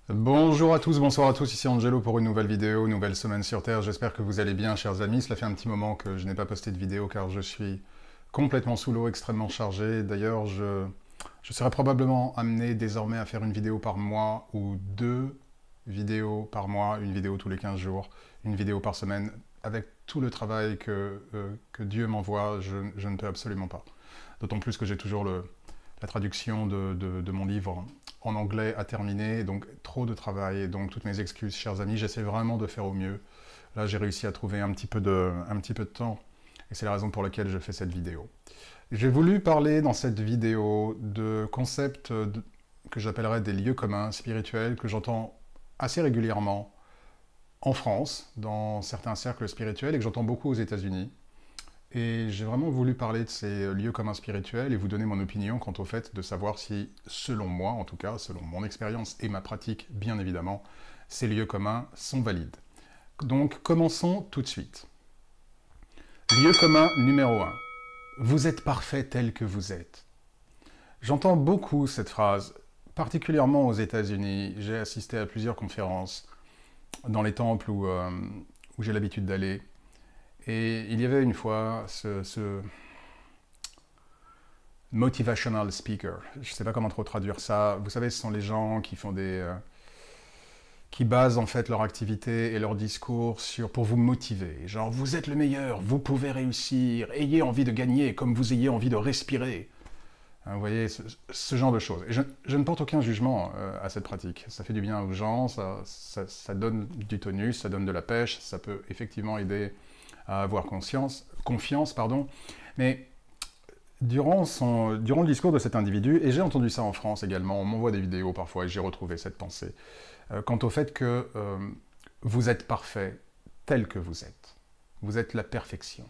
Bonjour à tous, bonsoir à tous, ici Angelo pour une nouvelle vidéo, nouvelle semaine sur Terre. J'espère que vous allez bien, chers amis. Cela fait un petit moment que je n'ai pas posté de vidéo car je suis complètement sous l'eau, extrêmement chargé. D'ailleurs, je serai probablement amené désormais à faire une vidéo par mois ou deux vidéos par mois, une vidéo tous les 15 jours, une vidéo par semaine. Avec tout le travail que Dieu m'envoie, je ne peux absolument pas. D'autant plus que j'ai toujours la traduction de mon livre en anglais à terminer, donc trop de travail, donc toutes mes excuses, chers amis, j'essaie vraiment de faire au mieux. Là, j'ai réussi à trouver un petit peu de temps, et c'est la raison pour laquelle je fais cette vidéo. J'ai voulu parler dans cette vidéo de concepts que j'appellerais des lieux communs spirituels, que j'entends assez régulièrement en France, dans certains cercles spirituels, et que j'entends beaucoup aux États-Unis. Et j'ai vraiment voulu parler de ces lieux communs spirituels et vous donner mon opinion quant au fait de savoir si, selon moi en tout cas, selon mon expérience et ma pratique, bien évidemment, ces lieux communs sont valides. Donc commençons tout de suite. Lieu commun numéro 1. Vous êtes parfait tel que vous êtes. J'entends beaucoup cette phrase, particulièrement aux États-Unis. J'ai assisté à plusieurs conférences dans les temples où j'ai l'habitude d'aller. Et il y avait une fois ce motivational speaker. Je ne sais pas comment trop traduire ça. Vous savez, ce sont les gens qui font qui basent en fait leur activité et leur discours pour vous motiver. Genre, vous êtes le meilleur, vous pouvez réussir, ayez envie de gagner comme vous ayez envie de respirer. Hein, vous voyez, ce genre de choses. Et je ne porte aucun jugement à cette pratique. Ça fait du bien aux gens, ça donne du tonus, ça donne de la pêche, ça peut effectivement aider à avoir confiance, pardon. Mais durant le discours de cet individu, et j'ai entendu ça en France également, on m'envoie des vidéos parfois et j'ai retrouvé cette pensée, quant au fait que vous êtes parfait tel que vous êtes. Vous êtes la perfection.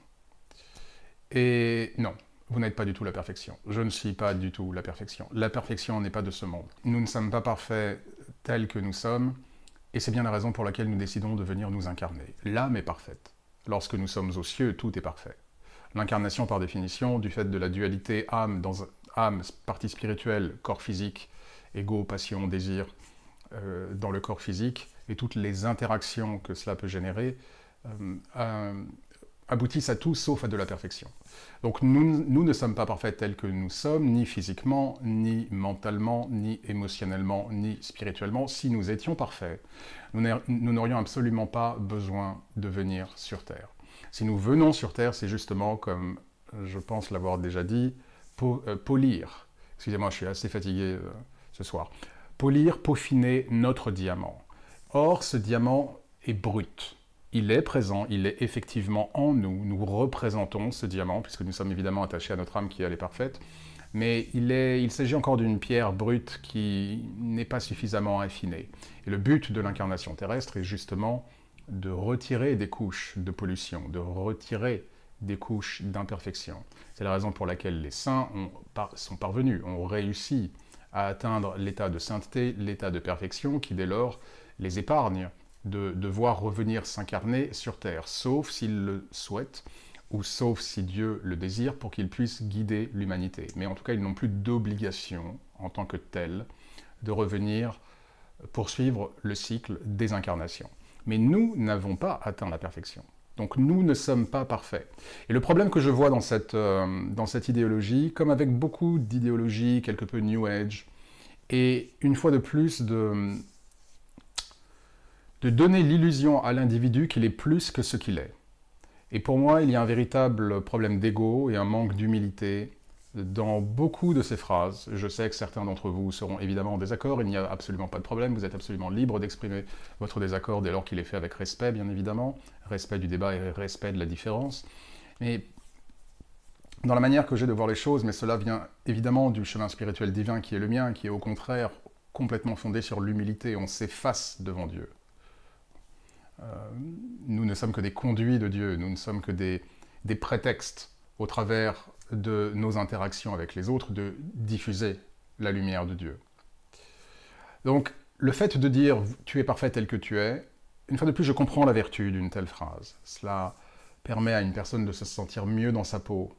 Et non, vous n'êtes pas du tout la perfection. Je ne suis pas du tout la perfection. La perfection n'est pas de ce monde. Nous ne sommes pas parfaits tels que nous sommes, et c'est bien la raison pour laquelle nous décidons de venir nous incarner. L'âme est parfaite. Lorsque nous sommes aux cieux, tout est parfait. L'incarnation, par définition, du fait de la dualité âme, âme, partie spirituelle, corps physique, ego, passion, désir, dans le corps physique, et toutes les interactions que cela peut générer, aboutissent à tout sauf à de la perfection. Donc nous ne sommes pas parfaits tels que nous sommes, ni physiquement, ni mentalement, ni émotionnellement, ni spirituellement. Si nous étions parfaits, nous n'aurions absolument pas besoin de venir sur Terre. Si nous venons sur Terre, c'est justement, comme je pense l'avoir déjà dit, polir. Excusez-moi, je suis assez fatigué ce soir. Polir, peaufiner notre diamant. Or, ce diamant est brut. Il est présent, il est effectivement en nous. Nous représentons ce diamant, puisque nous sommes évidemment attachés à notre âme qui, elle, est parfaite. Mais il s'agit encore d'une pierre brute qui n'est pas suffisamment affinée. Et le but de l'incarnation terrestre est justement de retirer des couches de pollution, de retirer des couches d'imperfection. C'est la raison pour laquelle les saints sont parvenus, ont réussi à atteindre l'état de sainteté, l'état de perfection, qui dès lors les épargne de devoir revenir s'incarner sur Terre, sauf s'ils le souhaitent, ou sauf si Dieu le désire, pour qu'il puisse guider l'humanité. Mais en tout cas, ils n'ont plus d'obligation, en tant que tels, de revenir poursuivre le cycle des incarnations. Mais nous n'avons pas atteint la perfection. Donc nous ne sommes pas parfaits. Et le problème que je vois dans cette idéologie, comme avec beaucoup d'idéologies quelque peu New Age, est une fois de plus de donner l'illusion à l'individu qu'il est plus que ce qu'il est. Et pour moi, il y a un véritable problème d'ego et un manque d'humilité dans beaucoup de ces phrases. Je sais que certains d'entre vous seront évidemment en désaccord, il n'y a absolument pas de problème, vous êtes absolument libre d'exprimer votre désaccord dès lors qu'il est fait avec respect, bien évidemment, respect du débat et respect de la différence. Mais dans la manière que j'ai de voir les choses, mais cela vient évidemment du chemin spirituel divin qui est le mien, qui est au contraire complètement fondé sur l'humilité, on s'efface devant Dieu. Nous ne sommes que des conduits de Dieu, nous ne sommes que des prétextes au travers de nos interactions avec les autres de diffuser la lumière de Dieu. Donc, le fait de dire « tu es parfait tel que tu es », une fois de plus, je comprends la vertu d'une telle phrase. Cela permet à une personne de se sentir mieux dans sa peau,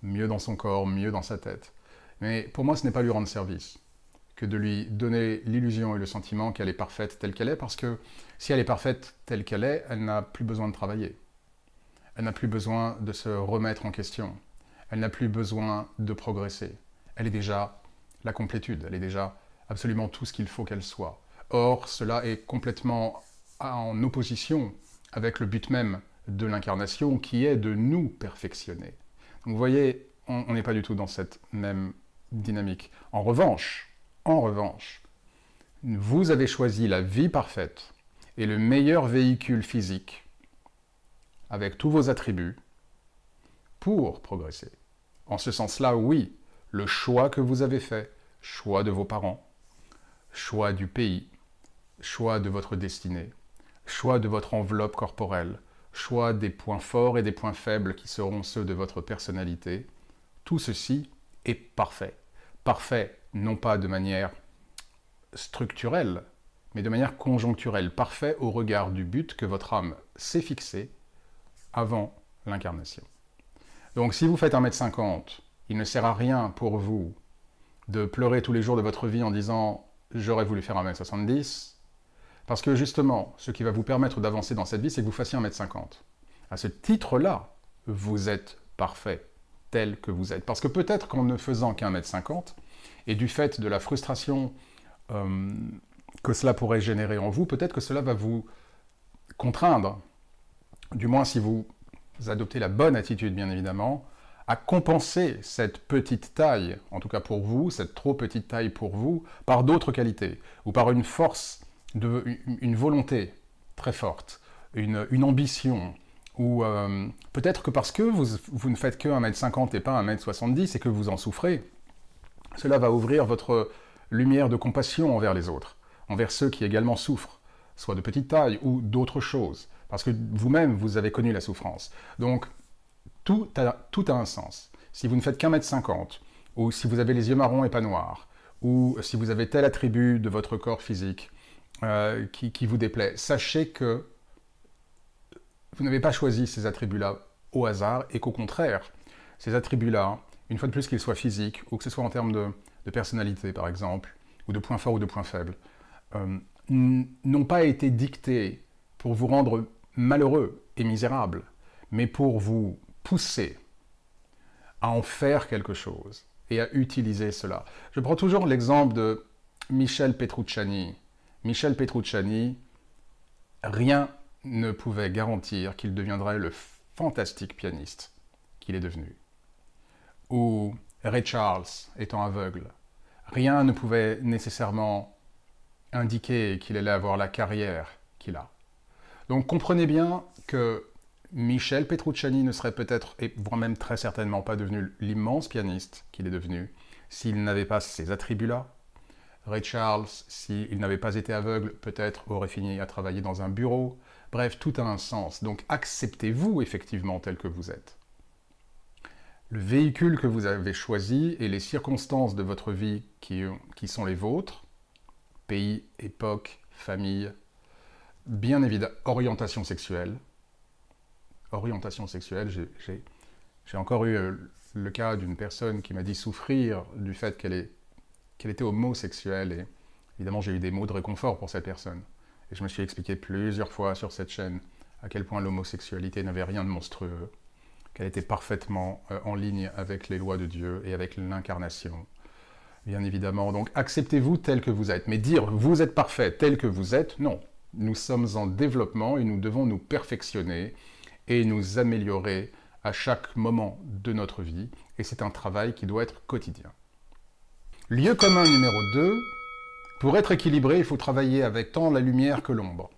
mieux dans son corps, mieux dans sa tête. Mais pour moi, ce n'est pas lui rendre service que de lui donner l'illusion et le sentiment qu'elle est parfaite telle qu'elle est, parce que si elle est parfaite telle qu'elle est, elle n'a plus besoin de travailler. Elle n'a plus besoin de se remettre en question. Elle n'a plus besoin de progresser. Elle est déjà la complétude, elle est déjà absolument tout ce qu'il faut qu'elle soit. Or, cela est complètement en opposition avec le but même de l'incarnation, qui est de nous perfectionner. Donc vous voyez, on n'est pas du tout dans cette même dynamique. En revanche, vous avez choisi la vie parfaite et le meilleur véhicule physique, avec tous vos attributs, pour progresser. En ce sens-là, oui, le choix que vous avez fait, choix de vos parents, choix du pays, choix de votre destinée, choix de votre enveloppe corporelle, choix des points forts et des points faibles qui seront ceux de votre personnalité, tout ceci est parfait. Parfait, non pas de manière structurelle, mais de manière conjoncturelle. Parfait au regard du but que votre âme s'est fixé avant l'incarnation. Donc si vous faites 1m50, il ne sert à rien pour vous de pleurer tous les jours de votre vie en disant « j'aurais voulu faire 1m70 », parce que justement, ce qui va vous permettre d'avancer dans cette vie, c'est que vous fassiez 1m50. À ce titre-là, vous êtes parfait, tel que vous êtes. Parce que peut-être qu'en ne faisant qu'1m50, et du fait de la frustration que cela pourrait générer en vous, peut-être que cela va vous contraindre, du moins si vous adoptez la bonne attitude, bien évidemment, à compenser cette petite taille, en tout cas pour vous, cette trop petite taille pour vous, par d'autres qualités, ou par une force, une volonté très forte, une ambition, ou peut-être que parce que vous ne faites que 1m50 et pas 1m70 et que vous en souffrez, cela va ouvrir votre lumière de compassion envers les autres, envers ceux qui également souffrent, soit de petite taille ou d'autres choses, parce que vous-même, vous avez connu la souffrance. Donc, tout a un sens. Si vous ne faites qu'1m50, ou si vous avez les yeux marrons et pas noirs, ou si vous avez tel attribut de votre corps physique qui vous déplaît, sachez que vous n'avez pas choisi ces attributs-là au hasard, et qu'au contraire, ces attributs-là, une fois de plus qu'ils soient physiques, ou que ce soit en termes de personnalité, par exemple, ou de points forts ou de points faibles, n'ont pas été dictés pour vous rendre malheureux et misérable, mais pour vous pousser à en faire quelque chose et à utiliser cela. Je prends toujours l'exemple de Michel Petrucciani. Michel Petrucciani, rien ne pouvait garantir qu'il deviendrait le fantastique pianiste qu'il est devenu. Ou Ray Charles étant aveugle, rien ne pouvait nécessairement indiquer qu'il allait avoir la carrière qu'il a. Donc comprenez bien que Michel Petrucciani ne serait peut-être, et voire même très certainement pas devenu l'immense pianiste qu'il est devenu, s'il n'avait pas ces attributs-là. Ray Charles, s'il n'avait pas été aveugle, peut-être aurait fini à travailler dans un bureau. Bref, tout a un sens. Donc acceptez-vous effectivement tel que vous êtes. Le véhicule que vous avez choisi et les circonstances de votre vie qui sont les vôtres, pays, époque, famille, bien évidemment, orientation sexuelle, j'ai encore eu le cas d'une personne qui m'a dit souffrir du fait qu'elle était homosexuelle, et évidemment j'ai eu des mots de réconfort pour cette personne. Et je me suis expliqué plusieurs fois sur cette chaîne à quel point l'homosexualité n'avait rien de monstrueux, qu'elle était parfaitement en ligne avec les lois de Dieu et avec l'incarnation, bien évidemment. Donc acceptez-vous tel que vous êtes, mais dire vous êtes parfait tel que vous êtes, non. Nous sommes en développement et nous devons nous perfectionner et nous améliorer à chaque moment de notre vie, et c'est un travail qui doit être quotidien. Lieu commun numéro 2, pour être équilibré, il faut travailler avec tant la lumière que l'ombre,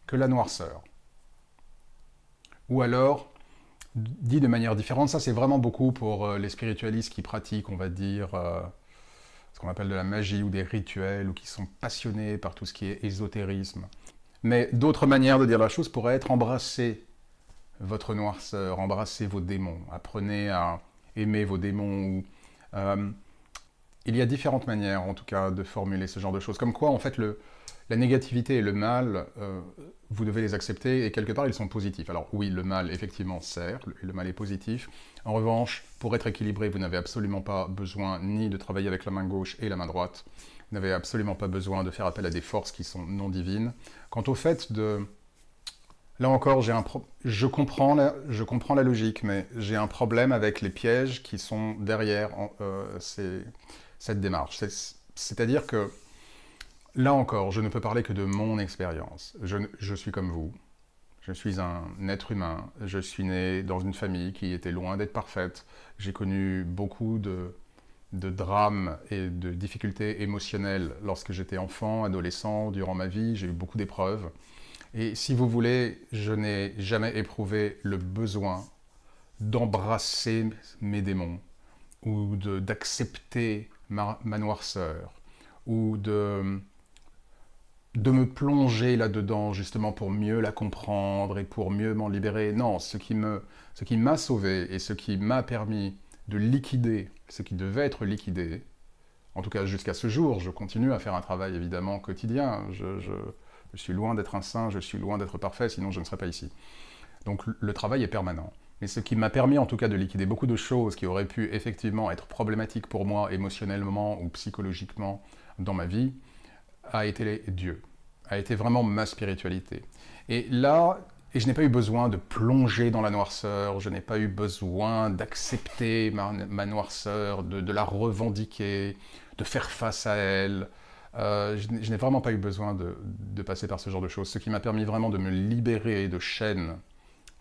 que la noirceur. Ou alors, dit de manière différente, ça c'est vraiment beaucoup pour les spiritualistes qui pratiquent, on va dire, ce qu'on appelle de la magie ou des rituels, ou qui sont passionnés par tout ce qui est ésotérisme. Mais d'autres manières de dire la chose pourraient être embrasser votre noirceur, embrassez vos démons, apprenez à aimer vos démons. Il y a différentes manières, en tout cas, de formuler ce genre de choses. Comme quoi, en fait, il La négativité et le mal, vous devez les accepter, et quelque part, ils sont positifs. Alors oui, le mal, effectivement, sert, le mal est positif. En revanche, pour être équilibré, vous n'avez absolument pas besoin ni de travailler avec la main gauche et la main droite. Vous n'avez absolument pas besoin de faire appel à des forces qui sont non divines. Quant au fait de... Là encore, je comprends la logique, mais j'ai un problème avec les pièges qui sont derrière cette démarche. C'est-à-dire que, là encore, je ne peux parler que de mon expérience. Je suis comme vous. Je suis un être humain. Je suis né dans une famille qui était loin d'être parfaite. J'ai connu beaucoup de drames et de difficultés émotionnelles lorsque j'étais enfant, adolescent, durant ma vie. J'ai eu beaucoup d'épreuves. Et si vous voulez, je n'ai jamais éprouvé le besoin d'embrasser mes démons, ou d'accepter ma noirceur, ou de me plonger là-dedans justement pour mieux la comprendre et pour mieux m'en libérer. Non, ce qui m'a sauvé et ce qui m'a permis de liquider ce qui devait être liquidé, en tout cas jusqu'à ce jour, je continue à faire un travail évidemment quotidien. Je suis loin d'être un saint, je suis loin d'être parfait, sinon je ne serais pas ici. Donc le travail est permanent. Mais ce qui m'a permis en tout cas de liquider beaucoup de choses qui auraient pu effectivement être problématiques pour moi émotionnellement ou psychologiquement dans ma vie, a été Dieu, a été vraiment ma spiritualité. Et là, je n'ai pas eu besoin de plonger dans la noirceur, je n'ai pas eu besoin d'accepter ma noirceur, de la revendiquer, de faire face à elle. Je n'ai vraiment pas eu besoin de passer par ce genre de choses. Ce qui m'a permis vraiment de me libérer de chaînes,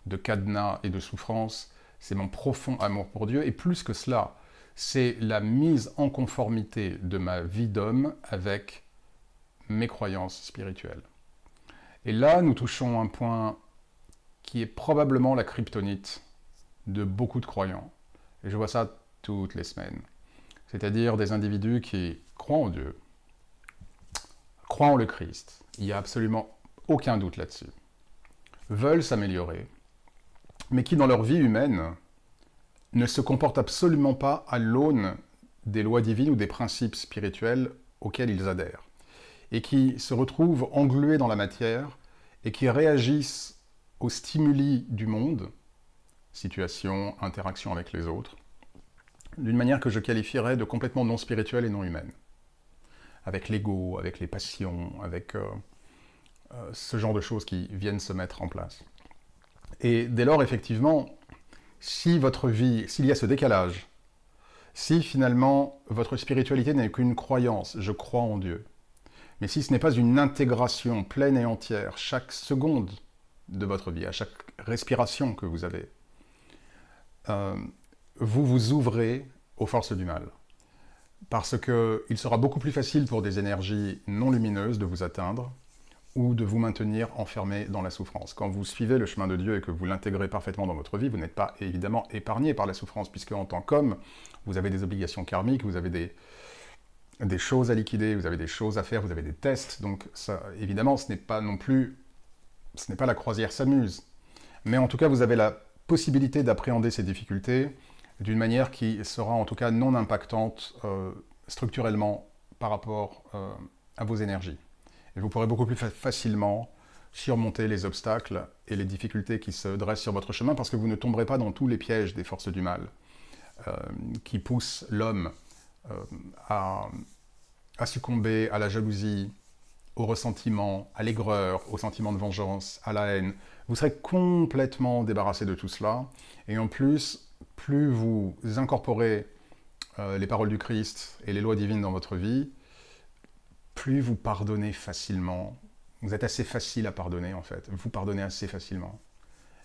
de cadenas et de souffrances, c'est mon profond amour pour Dieu. Et plus que cela, c'est la mise en conformité de ma vie d'homme avec mes croyances spirituelles. Et là, nous touchons un point qui est probablement la kryptonite de beaucoup de croyants. Et je vois ça toutes les semaines. C'est-à-dire des individus qui croient en Dieu, croient en le Christ, il n'y a absolument aucun doute là-dessus, veulent s'améliorer, mais qui dans leur vie humaine ne se comportent absolument pas à l'aune des lois divines ou des principes spirituels auxquels ils adhèrent, et qui se retrouvent englués dans la matière et qui réagissent aux stimuli du monde, situation, interaction avec les autres, d'une manière que je qualifierais de complètement non spirituelle et non humaine. Avec l'ego, avec les passions, avec ce genre de choses qui viennent se mettre en place. Et dès lors, effectivement, si votre vie, s'il y a ce décalage, si finalement votre spiritualité n'est qu'une croyance, je crois en Dieu, mais si ce n'est pas une intégration pleine et entière, chaque seconde de votre vie, à chaque respiration que vous avez, vous vous ouvrez aux forces du mal. Parce qu'il sera beaucoup plus facile pour des énergies non lumineuses de vous atteindre ou de vous maintenir enfermé dans la souffrance. Quand vous suivez le chemin de Dieu et que vous l'intégrez parfaitement dans votre vie, vous n'êtes pas évidemment épargné par la souffrance, puisque en tant qu'homme, vous avez des obligations karmiques, vous avez des choses à liquider, vous avez des choses à faire, vous avez des tests, donc ça, évidemment, ce n'est pas non plus, ce n'est pas la croisière s'amuse. Mais en tout cas, vous avez la possibilité d'appréhender ces difficultés d'une manière qui sera en tout cas non impactante structurellement par rapport à vos énergies. Et vous pourrez beaucoup plus facilement surmonter les obstacles et les difficultés qui se dressent sur votre chemin parce que vous ne tomberez pas dans tous les pièges des forces du mal qui poussent l'homme à succomber à la jalousie, au ressentiment, à l'aigreur, au sentiment de vengeance, à la haine. Vous serez complètement débarrassé de tout cela. Et en plus, plus vous incorporez les paroles du Christ et les lois divines dans votre vie, plus vous pardonnez facilement. Vous êtes assez facile à pardonner, en fait. Vous pardonnez assez facilement.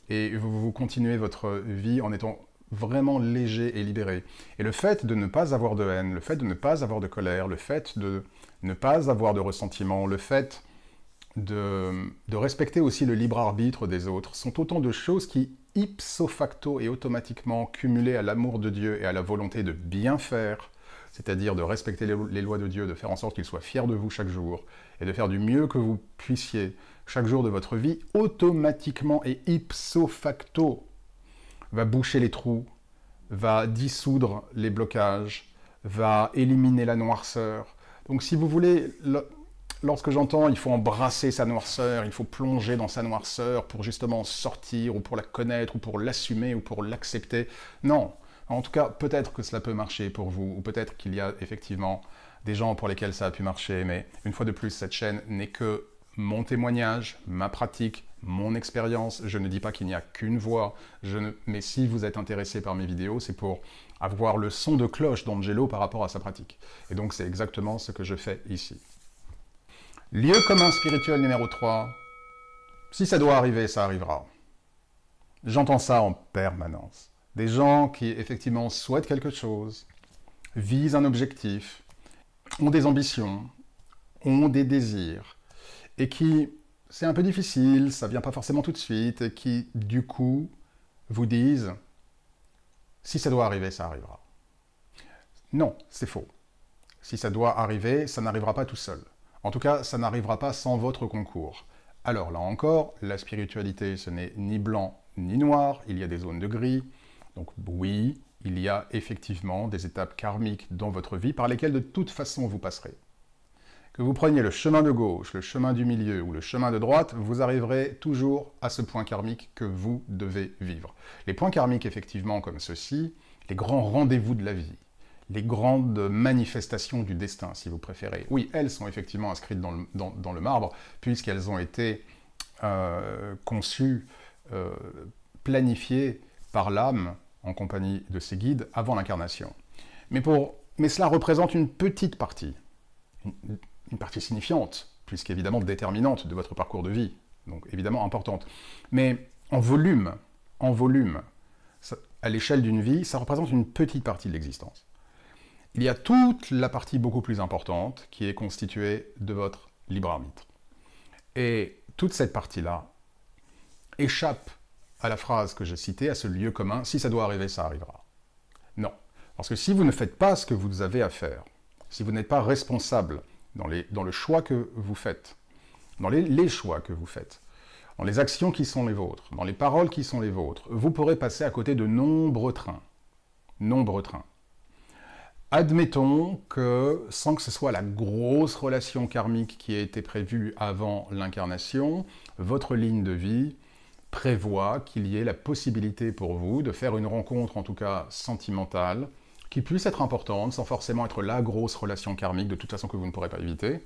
Et vous continuez votre vie en étant vraiment léger et libéré. Et le fait de ne pas avoir de haine, le fait de ne pas avoir de colère, le fait de ne pas avoir de ressentiment, le fait de respecter aussi le libre arbitre des autres, sont autant de choses qui, ipso facto et automatiquement cumulées à l'amour de Dieu et à la volonté de bien faire, c'est-à-dire de respecter les lois de Dieu, de faire en sorte qu'il soit fier de vous chaque jour, et de faire du mieux que vous puissiez chaque jour de votre vie, automatiquement et ipso facto va boucher les trous, va dissoudre les blocages, va éliminer la noirceur. Donc si vous voulez, lorsque j'entends il faut embrasser sa noirceur, il faut plonger dans sa noirceur pour justement sortir, ou pour la connaître, ou pour l'assumer, ou pour l'accepter, non. En tout cas, peut-être que cela peut marcher pour vous, ou peut-être qu'il y a effectivement des gens pour lesquels ça a pu marcher, mais une fois de plus, cette chaîne n'est que mon témoignage, ma pratique, mon expérience. Je ne dis pas qu'il n'y a qu'une voie, mais si vous êtes intéressé par mes vidéos, c'est pour avoir le son de cloche d'Angelo par rapport à sa pratique. Et donc c'est exactement ce que je fais ici. Lieu commun spirituel numéro 3. Si ça doit arriver, ça arrivera. J'entends ça en permanence. Des gens qui effectivement souhaitent quelque chose, visent un objectif, ont des ambitions, ont des désirs, et qui, c'est un peu difficile, ça vient pas forcément tout de suite, et qui, du coup, vous disent « si ça doit arriver, ça arrivera ». Non, c'est faux. Si ça doit arriver, ça n'arrivera pas tout seul. En tout cas, ça n'arrivera pas sans votre concours. Alors là encore, la spiritualité, ce n'est ni blanc ni noir, il y a des zones de gris. Donc oui, il y a effectivement des étapes karmiques dans votre vie par lesquelles de toute façon vous passerez. Que vous preniez le chemin de gauche, le chemin du milieu ou le chemin de droite, vous arriverez toujours à ce point karmique que vous devez vivre. Les points karmiques, effectivement, comme ceux-ci, les grands rendez-vous de la vie, les grandes manifestations du destin, si vous préférez. Oui, elles sont effectivement inscrites dans le marbre, puisqu'elles ont été conçues, planifiées par l'âme, en compagnie de ses guides, avant l'incarnation. Mais cela représente une petite partie, une partie signifiante, puisqu'évidemment déterminante de votre parcours de vie, donc évidemment importante. Mais en volume, à l'échelle d'une vie, ça représente une petite partie de l'existence. Il y a toute la partie beaucoup plus importante qui est constituée de votre libre arbitre. Et toute cette partie-là échappe à la phrase que j'ai citée, à ce lieu commun, si ça doit arriver, ça arrivera. Non. Parce que si vous ne faites pas ce que vous avez à faire, si vous n'êtes pas responsable dans le choix que vous faites, dans les choix que vous faites, dans les actions qui sont les vôtres, dans les paroles qui sont les vôtres, vous pourrez passer à côté de nombreux trains. Nombreux trains. Admettons que, sans que ce soit la grosse relation karmique qui a été prévue avant l'incarnation, votre ligne de vie prévoit qu'il y ait la possibilité pour vous de faire une rencontre, en tout cas sentimentale, qui puisse être importante, sans forcément être la grosse relation karmique, de toute façon que vous ne pourrez pas éviter,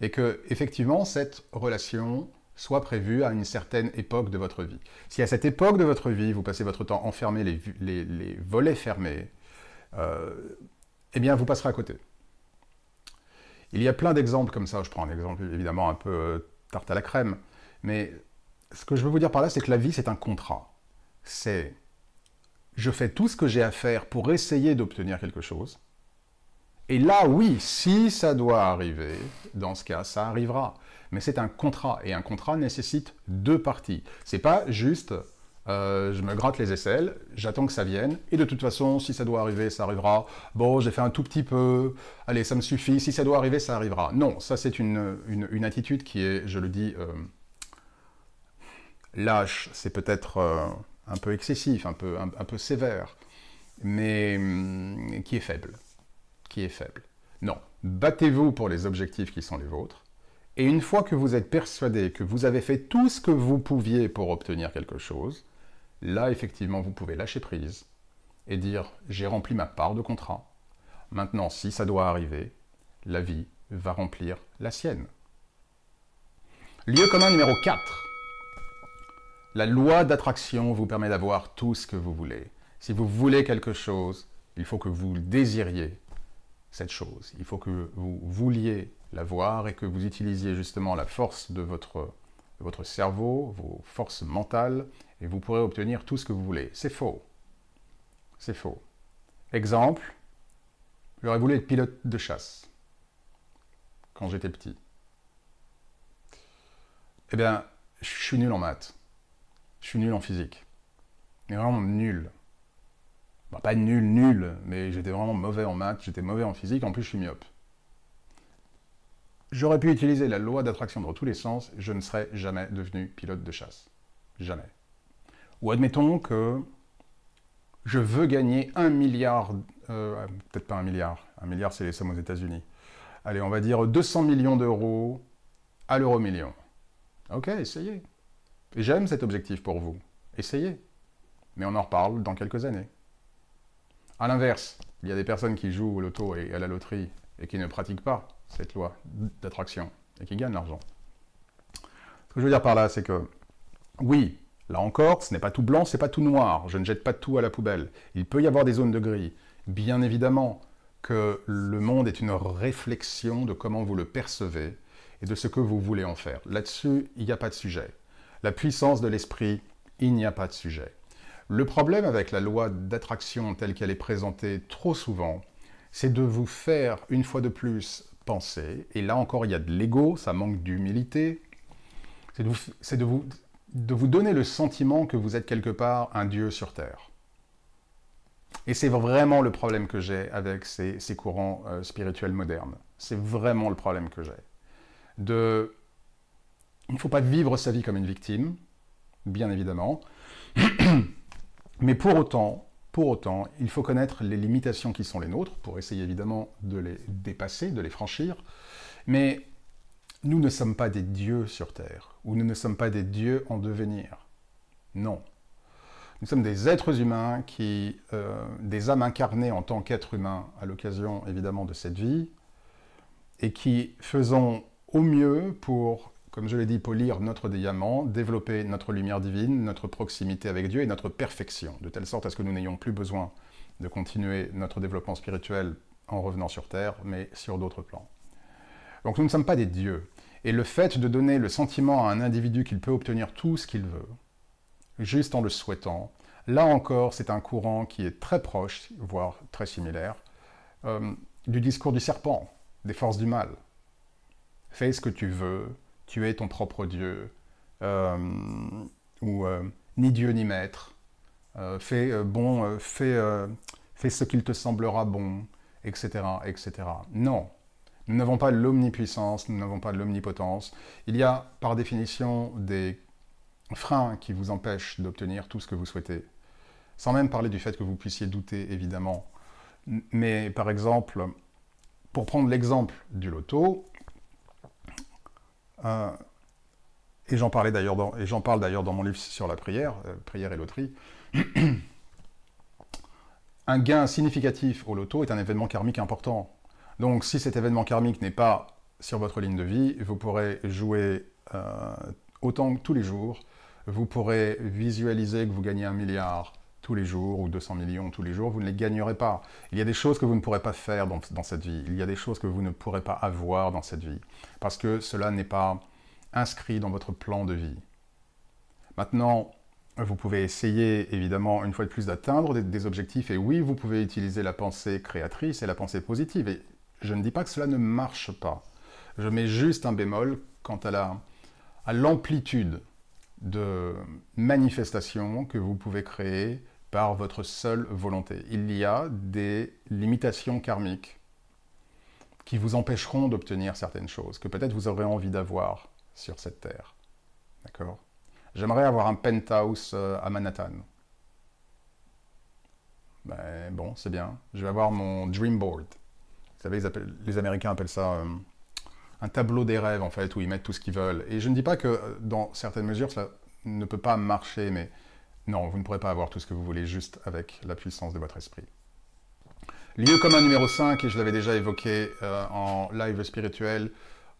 et que, effectivement, cette relation soit prévue à une certaine époque de votre vie. Si à cette époque de votre vie, vous passez votre temps enfermé, les volets fermés, eh bien, vous passerez à côté. Il y a plein d'exemples comme ça. Je prends un exemple évidemment un peu tarte à la crème, mais ce que je veux vous dire par là, c'est que la vie, c'est un contrat. C'est je fais tout ce que j'ai à faire pour essayer d'obtenir quelque chose. Et là, oui, si ça doit arriver, dans ce cas, ça arrivera. Mais c'est un contrat, et un contrat nécessite deux parties. C'est pas juste je me gratte les aisselles, j'attends que ça vienne, et de toute façon, si ça doit arriver, ça arrivera. Bon, j'ai fait un tout petit peu, allez, ça me suffit, si ça doit arriver, ça arrivera. Non, ça c'est une attitude qui est, je le dis, lâche, c'est peut-être un peu excessif, un peu sévère, mais qui est faible. Qui est faible. Non, battez-vous pour les objectifs qui sont les vôtres, et une fois que vous êtes persuadé que vous avez fait tout ce que vous pouviez pour obtenir quelque chose, là, effectivement, vous pouvez lâcher prise et dire « j'ai rempli ma part de contrat. Maintenant, si ça doit arriver, la vie va remplir la sienne. » Lieu commun numéro 4. La loi d'attraction vous permet d'avoir tout ce que vous voulez. Si vous voulez quelque chose, il faut que vous désiriez cette chose. Il faut que vous vouliez l'avoir et que vous utilisiez justement la force de votre cerveau, vos forces mentales, et vous pourrez obtenir tout ce que vous voulez. C'est faux. C'est faux. Exemple, j'aurais voulu être pilote de chasse quand j'étais petit. Eh bien, je suis nul en maths. Je suis nul en physique. Mais vraiment nul. Bah, pas nul, mais j'étais vraiment mauvais en maths, j'étais mauvais en physique, en plus je suis myope. J'aurais pu utiliser la loi d'attraction dans tous les sens, je ne serais jamais devenu pilote de chasse. Jamais. Ou admettons que je veux gagner 1 milliard, peut-être pas 1 milliard c'est les sommes aux États-Unis, allez, on va dire 200 millions d'euros à l'euro million. Ok, essayez. Et j'aime cet objectif pour vous. Essayez. Mais on en reparle dans quelques années. À l'inverse, il y a des personnes qui jouent au loto et à la loterie et qui ne pratiquent pas cette loi d'attraction et qui gagnent l'argent. Ce que je veux dire par là, c'est que, oui, là encore, ce n'est pas tout blanc, ce n'est pas tout noir. Je ne jette pas tout à la poubelle. Il peut y avoir des zones de gris. Bien évidemment que le monde est une réflexion de comment vous le percevez et de ce que vous voulez en faire. Là-dessus, il n'y a pas de sujet. La puissance de l'esprit, il n'y a pas de sujet. Le problème avec la loi d'attraction telle qu'elle est présentée trop souvent, c'est de vous faire, une fois de plus, penser, et là encore il y a de l'ego, ça manque d'humilité, c'est de vous donner le sentiment que vous êtes quelque part un Dieu sur Terre. Et c'est vraiment le problème que j'ai avec ces courants spirituels modernes. C'est vraiment le problème que j'ai. Il ne faut pas vivre sa vie comme une victime, bien évidemment, mais pour autant, il faut connaître les limitations qui sont les nôtres, pour essayer évidemment de les dépasser, de les franchir, mais nous ne sommes pas des dieux sur Terre, ou nous ne sommes pas des dieux en devenir. Non. Nous sommes des êtres humains des âmes incarnées en tant qu'êtres humains à l'occasion évidemment de cette vie, et qui faisons au mieux pour, comme je l'ai dit, polir notre diamant, développer notre lumière divine, notre proximité avec Dieu et notre perfection, de telle sorte à ce que nous n'ayons plus besoin de continuer notre développement spirituel en revenant sur Terre, mais sur d'autres plans. Donc nous ne sommes pas des dieux. Et le fait de donner le sentiment à un individu qu'il peut obtenir tout ce qu'il veut, juste en le souhaitant, là encore, c'est un courant qui est très proche, voire très similaire, du discours du serpent, des forces du mal. Fais ce que tu veux, tu es ton propre Dieu, ni Dieu ni maître, fais ce qu'il te semblera bon, etc., etc. Non, nous n'avons pas l'omnipuissance, nous n'avons pas l'omnipotence. Il y a par définition des freins qui vous empêchent d'obtenir tout ce que vous souhaitez, sans même parler du fait que vous puissiez douter, évidemment. Mais par exemple, pour prendre l'exemple du loto, et j'en parle d'ailleurs dans mon livre sur la prière, prière et loterie, un gain significatif au loto est un événement karmique important. Donc si cet événement karmique n'est pas sur votre ligne de vie, vous pourrez jouer autant que tous les jours, vous pourrez visualiser que vous gagnez 1 milliard tous les jours, ou 200 millions tous les jours, vous ne les gagnerez pas. Il y a des choses que vous ne pourrez pas faire dans cette vie, il y a des choses que vous ne pourrez pas avoir dans cette vie, parce que cela n'est pas inscrit dans votre plan de vie. Maintenant, vous pouvez essayer, évidemment, une fois de plus, d'atteindre des objectifs, et oui, vous pouvez utiliser la pensée créatrice et la pensée positive, et je ne dis pas que cela ne marche pas. Je mets juste un bémol quant à l'amplitude de manifestations que vous pouvez créer par votre seule volonté. Il y a des limitations karmiques qui vous empêcheront d'obtenir certaines choses, que peut-être vous aurez envie d'avoir sur cette terre. D'accord ? J'aimerais avoir un penthouse à Manhattan. Ben bon, c'est bien. Je vais avoir mon dream board. Vous savez, les Américains appellent ça un tableau des rêves, en fait, où ils mettent tout ce qu'ils veulent. Et je ne dis pas que, dans certaines mesures, cela ne peut pas marcher, mais non, vous ne pourrez pas avoir tout ce que vous voulez juste avec la puissance de votre esprit. Lieu commun numéro 5, et je l'avais déjà évoqué en live spirituel,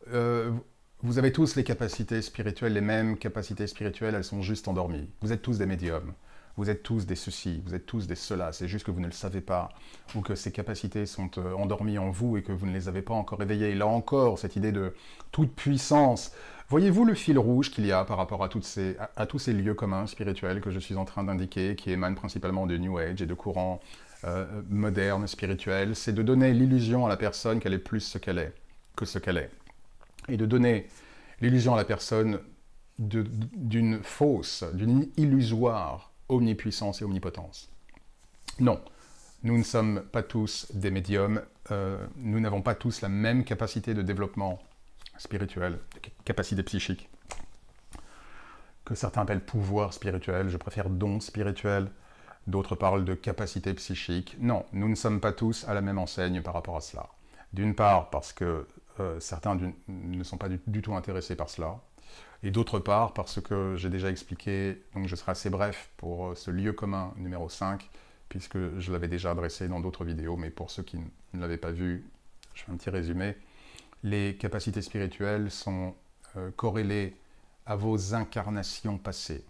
vous avez tous les capacités spirituelles, les mêmes capacités spirituelles, elles sont juste endormies. Vous êtes tous des médiums, vous êtes tous des ceci, vous êtes tous des cela, c'est juste que vous ne le savez pas, ou que ces capacités sont endormies en vous et que vous ne les avez pas encore éveillées. Et là encore, cette idée de toute puissance. Voyez-vous le fil rouge qu'il y a par rapport à tous ces lieux communs spirituels que je suis en train d'indiquer, qui émanent principalement de New Age et de courants modernes, spirituels, c'est de donner l'illusion à la personne qu'elle est plus ce qu'elle est, que ce qu'elle est. Et de donner l'illusion à la personne d'une fausse, d'une illusoire omnipuissance et omnipotence. Non, nous ne sommes pas tous des médiums, nous n'avons pas tous la même capacité de développement spirituel, capacité psychique, que certains appellent pouvoir spirituel, je préfère don spirituel, d'autres parlent de capacité psychique. Non, nous ne sommes pas tous à la même enseigne par rapport à cela. D'une part, parce que certains ne sont pas du tout intéressés par cela, et d'autre part, parce que j'ai déjà expliqué, donc je serai assez bref pour ce lieu commun numéro 5, puisque je l'avais déjà adressé dans d'autres vidéos, mais pour ceux qui ne l'avaient pas vu, je fais un petit résumé. Les capacités spirituelles sont corrélées à vos incarnations passées.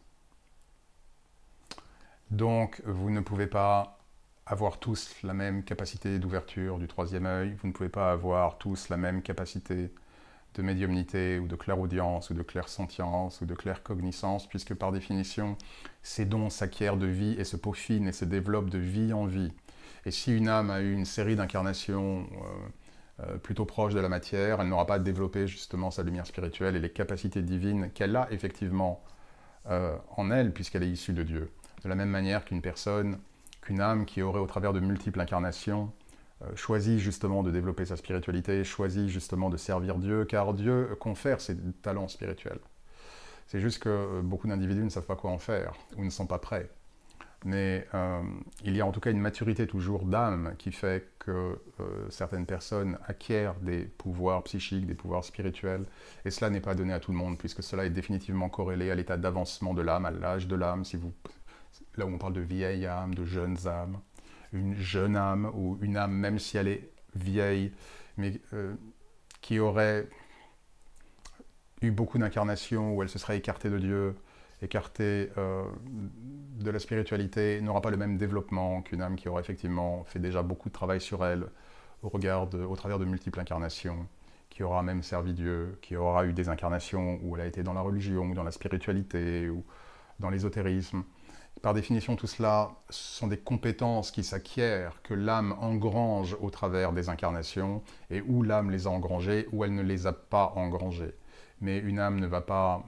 Donc, vous ne pouvez pas avoir tous la même capacité d'ouverture du troisième œil, vous ne pouvez pas avoir tous la même capacité de médiumnité ou de clairaudience ou de clairsentience ou de claircognisance, puisque par définition, ces dons s'acquièrent de vie et se peaufinent et se développent de vie en vie. Et si une âme a eu une série d'incarnations plutôt proches de la matière, elle n'aura pas développé justement sa lumière spirituelle et les capacités divines qu'elle a effectivement en elle, puisqu'elle est issue de Dieu. De la même manière qu'une âme qui aurait au travers de multiples incarnations choisit justement de développer sa spiritualité, choisit justement de servir Dieu, car Dieu confère ses talents spirituels. C'est juste que beaucoup d'individus ne savent pas quoi en faire, ou ne sont pas prêts. Mais il y a en tout cas une maturité toujours d'âme qui fait que certaines personnes acquièrent des pouvoirs psychiques, des pouvoirs spirituels, et cela n'est pas donné à tout le monde, puisque cela est définitivement corrélé à l'état d'avancement de l'âme, à l'âge de l'âme, là où on parle de vieille âme, de jeunes âmes, une jeune âme ou une âme, même si elle est vieille, mais qui aurait eu beaucoup d'incarnations où elle se serait écartée de Dieu, écartée de la spiritualité, n'aura pas le même développement qu'une âme qui aurait effectivement fait déjà beaucoup de travail sur elle au travers de multiples incarnations, qui aura même servi Dieu, qui aura eu des incarnations où elle a été dans la religion, ou dans la spiritualité, ou dans l'ésotérisme. Par définition, tout cela sont des compétences qui s'acquièrent, que l'âme engrange au travers des incarnations, et où l'âme les a engrangées, ou elle ne les a pas engrangées. Mais une âme ne va pas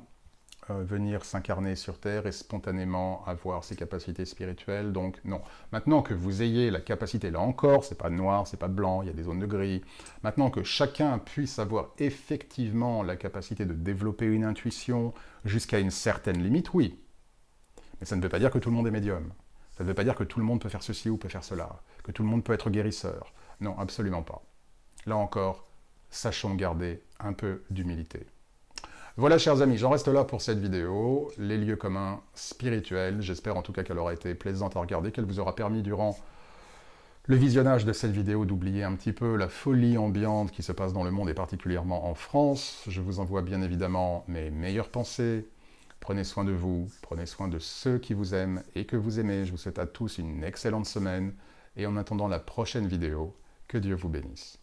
venir s'incarner sur Terre et spontanément avoir ses capacités spirituelles, donc non. Maintenant que vous ayez la capacité, là encore, c'est pas noir, c'est pas blanc, il y a des zones de gris, maintenant que chacun puisse avoir effectivement la capacité de développer une intuition jusqu'à une certaine limite, oui. Mais ça ne veut pas dire que tout le monde est médium. Ça ne veut pas dire que tout le monde peut faire ceci ou peut faire cela, que tout le monde peut être guérisseur. Non, absolument pas. Là encore, sachons garder un peu d'humilité. Voilà, chers amis, j'en reste là pour cette vidéo. Les lieux communs spirituels. J'espère en tout cas qu'elle aura été plaisante à regarder, qu'elle vous aura permis durant le visionnage de cette vidéo d'oublier un petit peu la folie ambiante qui se passe dans le monde et particulièrement en France. Je vous envoie bien évidemment mes meilleures pensées. Prenez soin de vous, prenez soin de ceux qui vous aiment et que vous aimez. Je vous souhaite à tous une excellente semaine et en attendant la prochaine vidéo, que Dieu vous bénisse.